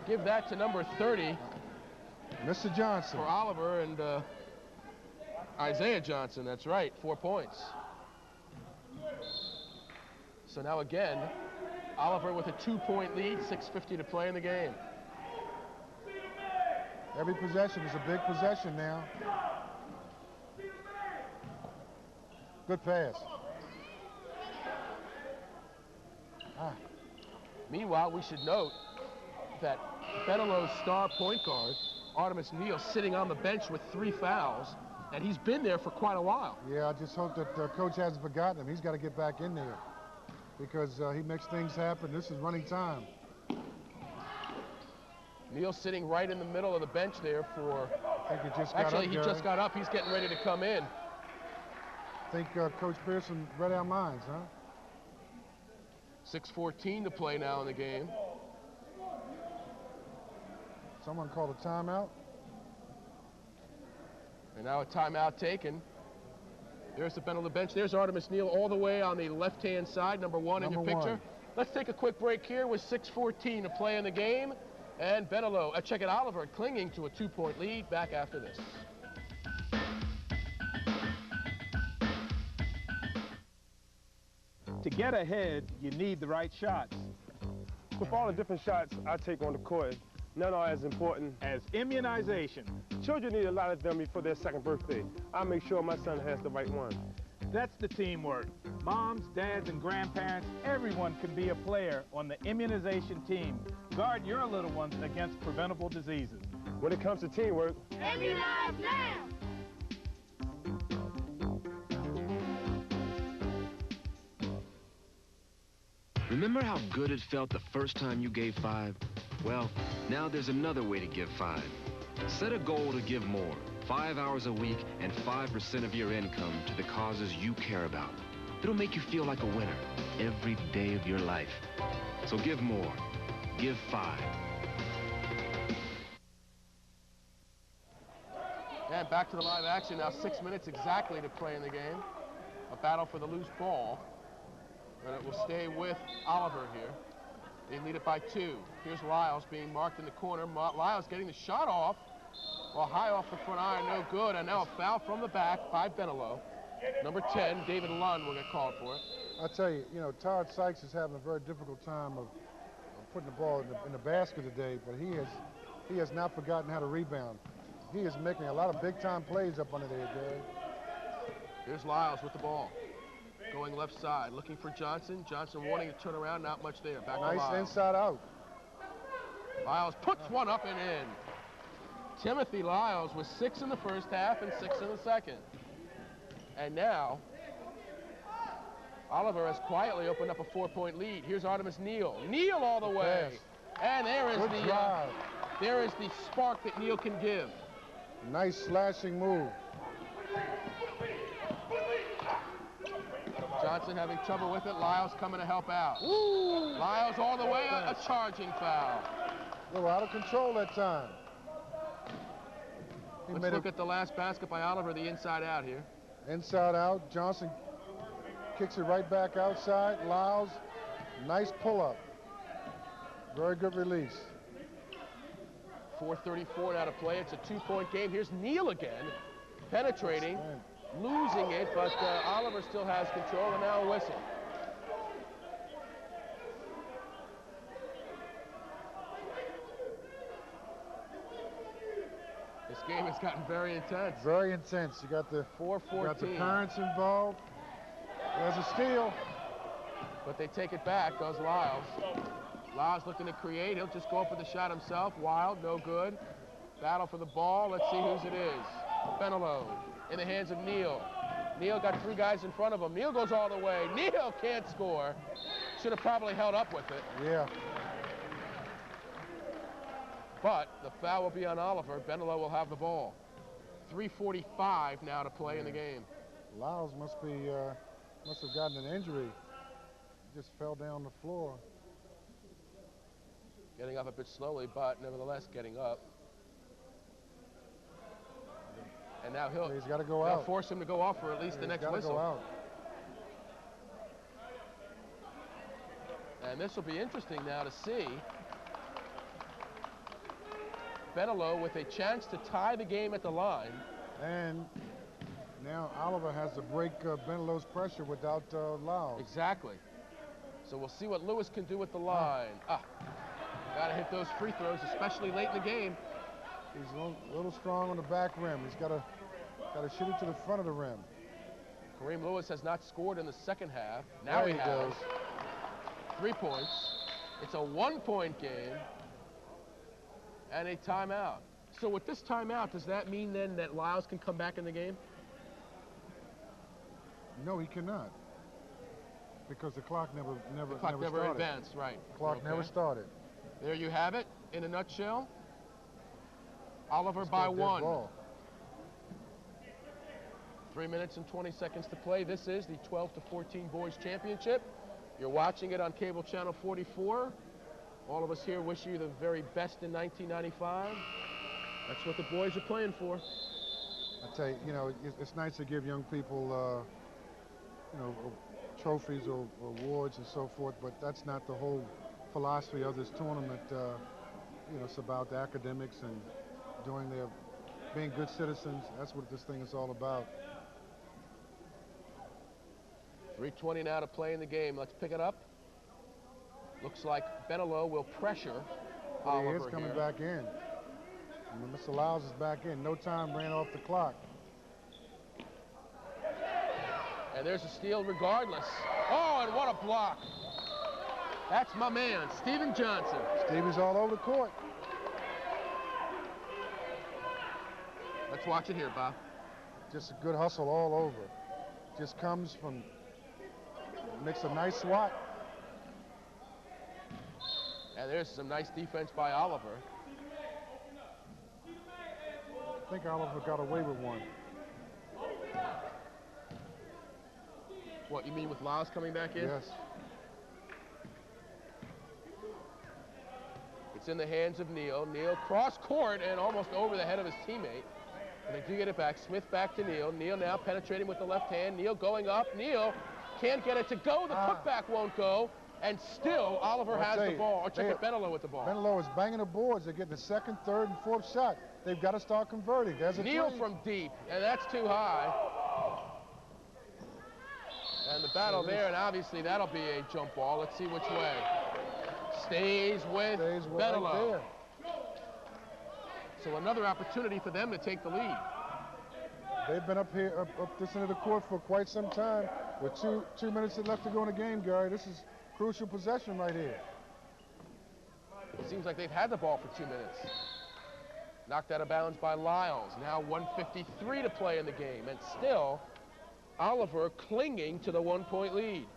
Give that to number 30. Mr. Johnson. For Oliver and Isaiah Johnson, that's right, 4 points. So now again, Oliver with a 2-point lead, 6:50 to play in the game. Every possession is a big possession now. Good pass. Meanwhile, we should note that Bentalou's star point guard, Artemis Neal, sitting on the bench with 3 fouls, and he's been there for quite a while. Yeah, I just hope that coach hasn't forgotten him. He's got to get back in there because he makes things happen. This is running time. Neal sitting right in the middle of the bench there for... I think he just got Actually, up, he Gary. just got up. He's getting ready to come in. I think Coach Pearson read our minds, huh? 6:14 to play now in the game. Someone called a timeout. And now a timeout taken. There's the Bentalou bench. There's Artemis Neal all the way on the left-hand side, number one in your picture. Let's take a quick break here with 6:14 to play in the game. And Bentalou, check it, Oliver clinging to a 2-point lead. Back after this. To get ahead, you need the right shots. With all the different shots I take on the court, none are as important as immunization. Children need a lot of them before their second birthday. I make sure my son has the right one. That's the teamwork. Moms, dads, and grandparents, everyone can be a player on the immunization team. Guard your little ones against preventable diseases. When it comes to teamwork, immunize now! Remember how good it felt the first time you gave 5? Well, now there's another way to give 5. Set a goal to give more, 5 hours a week and 5% of your income to the causes you care about. It'll make you feel like a winner every day of your life. So give more. Give 5. And back to the live action now. 6 minutes exactly to play in the game. A battle for the loose ball. And it will stay with Oliver here. They lead it by 2. Here's Lyles being marked in the corner. Lyles getting the shot off. Well, high off the front iron, no good. And now a foul from the back by Bentalou. Number 10, David Lund, will get called for it. I'll tell you, Todd Sykes is having a very difficult time of putting the ball in the basket today, but he has not forgotten how to rebound. He is making a lot of big-time plays up under there, Gary. Here's Lyles with the ball. Going left side, looking for Johnson. Johnson wanting to turn around, not much there. Back to Lyles. Nice inside out. Lyles puts one up and in. Timothy Lyles with 6 in the first half and 6 in the second. And now, Oliver has quietly opened up a 4-point lead. Here's Artemis Neal. Neal all the way. And there is the spark that Neal can give. Nice slashing move. Johnson having trouble with it. Lyles coming to help out. Ooh. Lyles all the way, a charging foul. They were out of control that time. Let's look at the last basket by Oliver, the inside out here. Inside out. Johnson kicks it right back outside. Lyles, nice pull-up. Very good release. 4:34 now to play. It's a 2-point game. Here's Neal again, penetrating. Losing it, but Oliver still has control, and now a whistle. This game has gotten very intense. Very intense. You got the 4:14. You got the parents involved. There's a steal. But they take it back, does Lyles. Lyles looking to create. He'll just go up with the shot himself. Wild, no good. Battle for the ball. Let's see whose it is. Bentalou in the hands of Neal. Neal got 3 guys in front of him. Neal goes all the way. Neal can't score. Should have probably held up with it. Yeah. But the foul will be on Oliver. Bentalou will have the ball. 3:45 now to play in the game. Lyles must have gotten an injury. He just fell down the floor. Getting up a bit slowly, but nevertheless getting up. And now he's got to go they'll out. Force him to go off for at least the next whistle. Go out. And this will be interesting now to see. Bentalou with a chance to tie the game at the line. And now Oliver has to break Bentalou's pressure without Lyles. Exactly. So we'll see what Lewis can do with the line. Got to hit those free throws, especially late in the game. He's a little strong on the back rim. He's got to shoot it to the front of the rim. Kareem Lewis has not scored in the second half. Now he has. 3 points. It's a 1-point game. And a timeout. So with this timeout, does that mean then that Lyles can come back in the game? No, he cannot. Because the clock never advanced, right. The clock never started. There you have it in a nutshell. Oliver by one. Ball. 3 minutes and 20 seconds to play. This is the 12 to 14 boys championship. You're watching it on cable channel 44. All of us here wish you the very best in 1995. That's what the boys are playing for. I tell you, you know, it's nice to give young people, you know, trophies or awards and so forth, but that's not the whole philosophy of this tournament. You know, it's about the academics and being good citizens. That's what this thing is all about. 3:20 now to play in the game. Let's pick it up. Looks like Bentalou will pressure Oliver He is coming here. back in. And Mr. Lyles is back in. No time ran off the clock. And there's a steal regardless. Oh, and what a block. That's my man, Steven Johnson. Stevie's all over the court. Let's watch it here, Bob. Just a good hustle all over. Just comes from, makes a nice swat. And there's some nice defense by Oliver. I think Oliver got away with one. What, you mean with Lyles coming back in? Yes. It's in the hands of Neal. Neal cross court and almost over the head of his teammate. And they do get it back. Smith back to Neal. Neal now penetrating with the left hand. Neal going up. Neal can't get it to go. The putback won't go. And still, Oliver has the ball. Or check it, Bentalou with the ball. Bentalou is banging the boards. They're getting the second, third, and fourth shot. They've got to start converting. There's a Neal three. from deep, and that's too high. And the battle there, and obviously that'll be a jump ball. Let's see which way. Stays with Bentalou. Right. So another opportunity for them to take the lead. They've been up here, up this end of the court for quite some time. With two minutes left to go in the game, Gary. This is crucial possession right here. It seems like they've had the ball for 2 minutes. Knocked out of bounds by Lyles. Now 1:53 to play in the game. And still, Oliver clinging to the 1-point lead.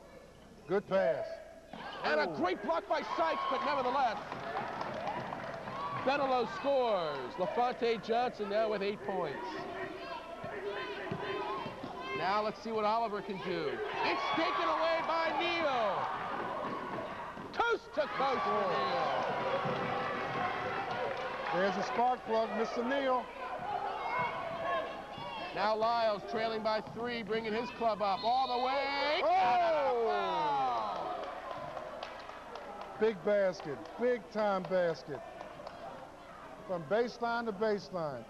Good pass. And a great block by Sykes, but nevertheless, Bentalou scores. LaFonte Johnson now with 8 points. Now let's see what Oliver can do. It's taken away by Neal. Coast to coast for Neal. There's a spark plug, Mr. Neal. Now Lyles trailing by 3, bringing his club up all the way. Oh! Big basket, big time basket. From baseline to baseline.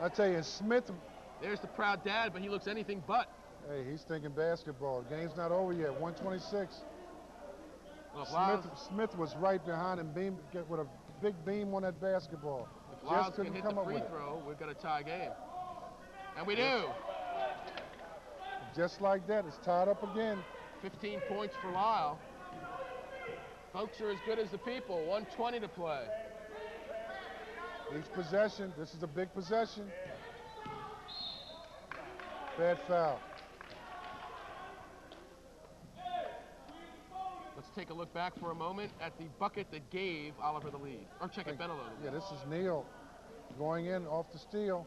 I tell you, Smith. There's the proud dad, but he looks anything but. Hey, he's thinking basketball. The game's not over yet. 126. Well, Smith was right behind him, with a big beam on that basketball. If Lyles can hit the free throw, we've got a tie game. And we do. Just like that, it's tied up again. 15 points for Lyle. Folks are as good as the people. 1:20 to play. Each possession, this is a big possession. Bad foul. Let's take a look back for a moment at the bucket that gave Oliver the lead. Or check it, Bentalou. Yeah, this is Neal going in off the steal.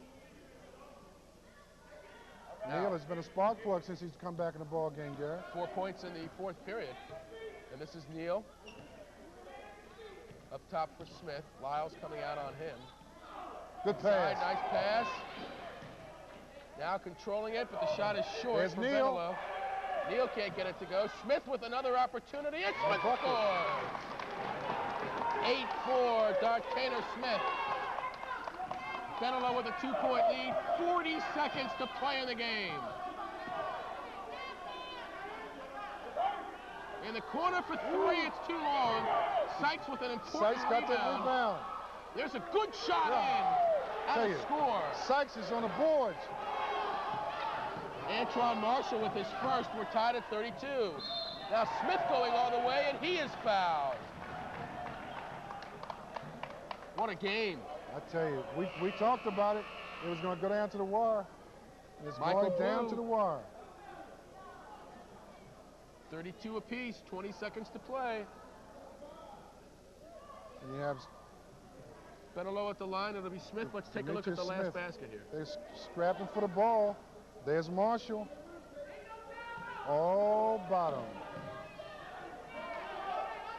Now, Neal has been a spark plug since he's come back in the ball game, Gary. 4 points in the 4th period. And this is Neal. Up top for Smith. Lyles coming out on him. Good pass. Nice pass. Now controlling it, but the shot is short. There's for Neal. Bentalou. Neal can't get it to go. Smith with another opportunity. And Smith scores. 8-4, Darkaner Smith. Bentalou with a 2-point lead. 40 seconds to play in the game. In the corner for 3, it's too long. Sykes with an important Sykes got that rebound. There's a good shot in. And a score. Sykes is on the boards. Antron Marshall with his first. We're tied at 32. Now Smith going all the way, and he is fouled. What a game. I tell you, we talked about it. It was going to go down to the wire. It's Michael going down Blue. to the wire. 32 apiece, 20 seconds to play. And you have Bentalou at the line. It'll be Smith. Let's take a look at the last basket here. They're scrapping for the ball. There's Marshall. All bottom.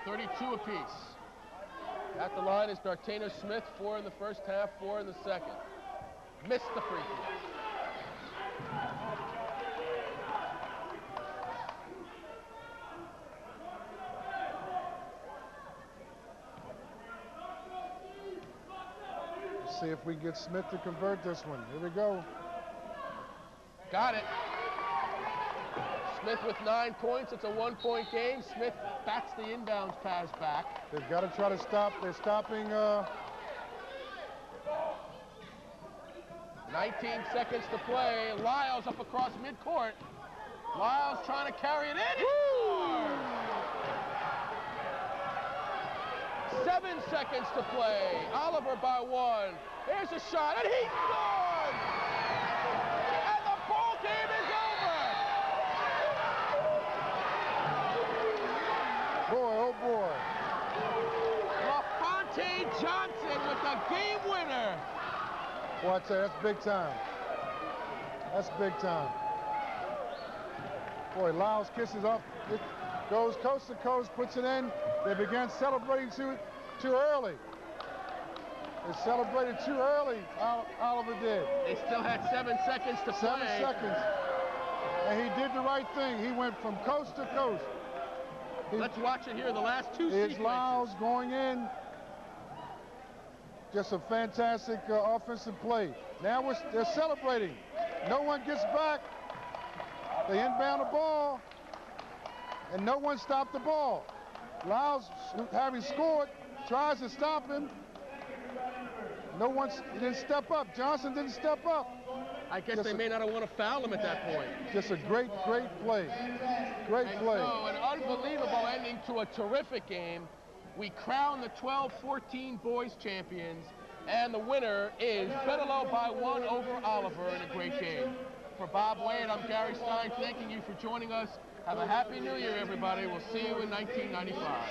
32 apiece. At the line is Dartano Smith, 4 in the first half, 4 in the second. Missed the free throw. Let's see if we can get Smith to convert this one. Here we go. Got it. Smith with 9 points. It's a 1-point game. Smith bats the inbounds pass back. They've got to try to stop. They're stopping. 19 seconds to play. Lyles up across midcourt. Lyles trying to carry it in. 7 seconds to play. Oliver by 1. Here's a shot, and he scores! And the ball game is over! Boy, oh boy. LaFontaine Johnson with the game winner. Boy, I tell you, that's big time. That's big time. Boy, Lyles kisses up. It goes coast to coast, puts it in. They began celebrating too early. They celebrated too early, Oliver did. They still had 7 seconds to play. 7 seconds. And he did the right thing. He went from coast to coast. Let's watch it here, the last 2 sequences. It's Lyles going in. Just a fantastic offensive play. Now they're celebrating. No one gets back. They inbound the ball, and no one stopped the ball. Lyles, having scored, tries to stop him. No one didn't step up. Johnson didn't step up. I guess they may not have want to foul him at that point. Just a great play. Great play. So an unbelievable ending to a terrific game. We crown the 12-14 boys champions, and the winner is Bentalou by 1 over Oliver in a great game. For Bob Wade, I'm Gary Stein, thanking you for joining us. Have a happy New Year, everybody. We'll see you in 1995.